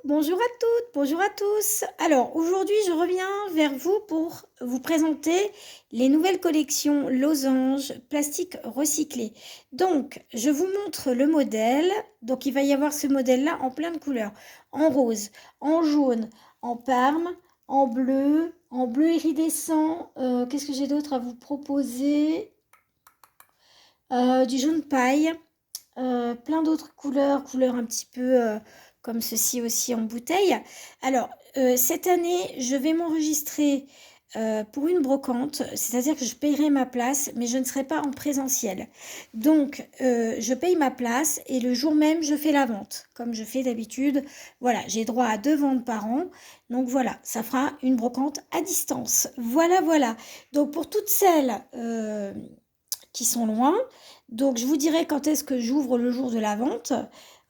bonjour à toutes, bonjour à tous. Alors aujourd'hui, je reviens vers vous pour vous présenter les nouvelles collections losanges plastique recyclé. Donc, je vous montre le modèle. Donc, il va y avoir ce modèle-là en plein de couleurs. En rose, en jaune, en parme, en bleu iridescent. Qu'est-ce que j'ai d'autre à vous proposer? Du jaune paille. Plein d'autres couleurs un petit peu comme ceci aussi en bouteille. Alors, cette année, je vais m'enregistrer pour une brocante, c'est-à-dire que je payerai ma place, mais je ne serai pas en présentiel. Donc, je paye ma place et le jour même, je fais la vente, comme je fais d'habitude. Voilà, j'ai droit à 2 ventes par an. Donc voilà, ça fera une brocante à distance. Voilà, voilà. Donc pour toutes celles qui sont loin. Donc, je vous dirai quand est-ce que j'ouvre le jour de la vente,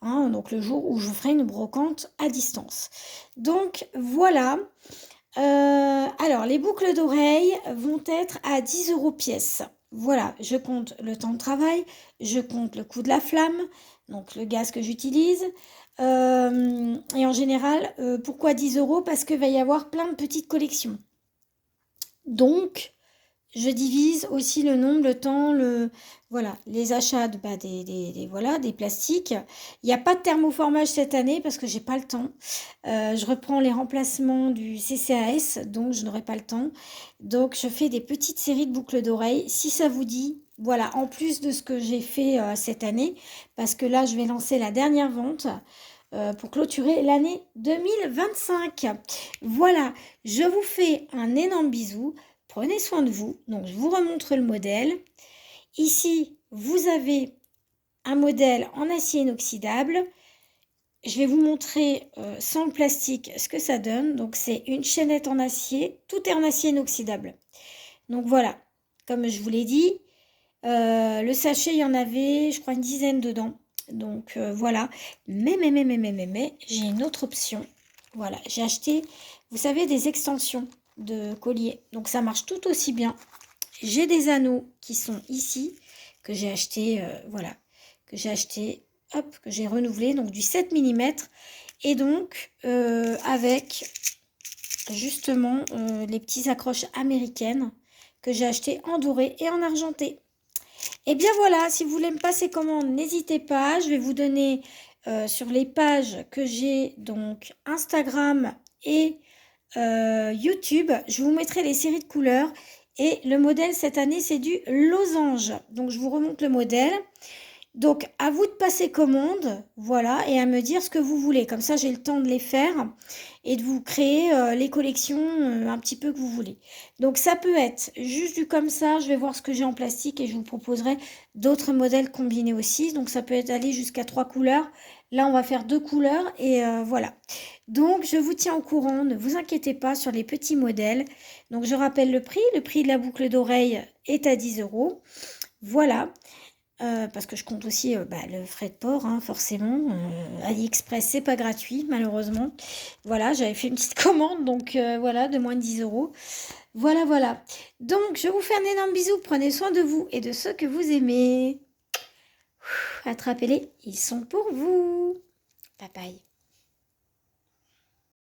hein, donc le jour où je ferai une brocante à distance. Donc, voilà. Alors, les boucles d'oreilles vont être à 10 € pièce. Voilà, je compte le temps de travail, je compte le coût de la flamme, donc le gaz que j'utilise. Et en général, pourquoi 10 €? Parce qu'il va y avoir plein de petites collections. Donc, je divise aussi le nombre, le temps, voilà, les achats de, voilà, des plastiques. Il n'y a pas de thermoformage cette année parce que j'ai pas le temps. Je reprends les remplacements du CCAS, donc je n'aurai pas le temps. Donc je fais des petites séries de boucles d'oreilles. Si ça vous dit, voilà, en plus de ce que j'ai fait cette année, parce que là je vais lancer la dernière vente. Pour clôturer l'année 2025. Voilà, je vous fais un énorme bisou. Prenez soin de vous. Donc, je vous remontre le modèle. Ici, vous avez un modèle en acier inoxydable. Je vais vous montrer sans le plastique ce que ça donne. Donc, c'est une chaînette en acier. Tout est en acier inoxydable. Donc, voilà. Comme je vous l'ai dit, le sachet, il y en avait, je crois, une dizaine dedans. Donc, voilà. Mais, j'ai une autre option. Voilà, j'ai acheté, vous savez, des extensions de collier. Donc ça marche tout aussi bien. J'ai des anneaux qui sont ici, que j'ai acheté, voilà, que j'ai acheté, hop, que j'ai renouvelé, donc du 7 mm. Et donc, avec justement les petits accroches américaines que j'ai acheté en doré et en argenté. Et bien voilà, si vous voulez me passer commande, n'hésitez pas. Je vais vous donner sur les pages que j'ai, donc Instagram et YouTube. Je vous mettrai les séries de couleurs. Et le modèle cette année, c'est du losange. Donc, je vous remonte le modèle. Donc, à vous de passer commande, voilà, et à me dire ce que vous voulez. Comme ça, j'ai le temps de les faire et de vous créer les collections un petit peu que vous voulez. Donc, ça peut être juste du comme ça. Je vais voir ce que j'ai en plastique et je vous proposerai d'autres modèles combinés aussi. Donc, ça peut être aller jusqu'à 3 couleurs. Là, on va faire 2 couleurs et voilà. Donc, je vous tiens au courant. Ne vous inquiétez pas sur les petits modèles. Donc, je rappelle le prix. Le prix de la boucle d'oreille est à 10 €. Voilà. Parce que je compte aussi le frais de port, hein, forcément. AliExpress, c'est pas gratuit, malheureusement. Voilà, j'avais fait une petite commande, donc voilà, de moins de 10 €. Voilà, voilà. Donc, je vous fais un énorme bisou. Prenez soin de vous et de ceux que vous aimez. Attrapez-les, ils sont pour vous. Bye bye.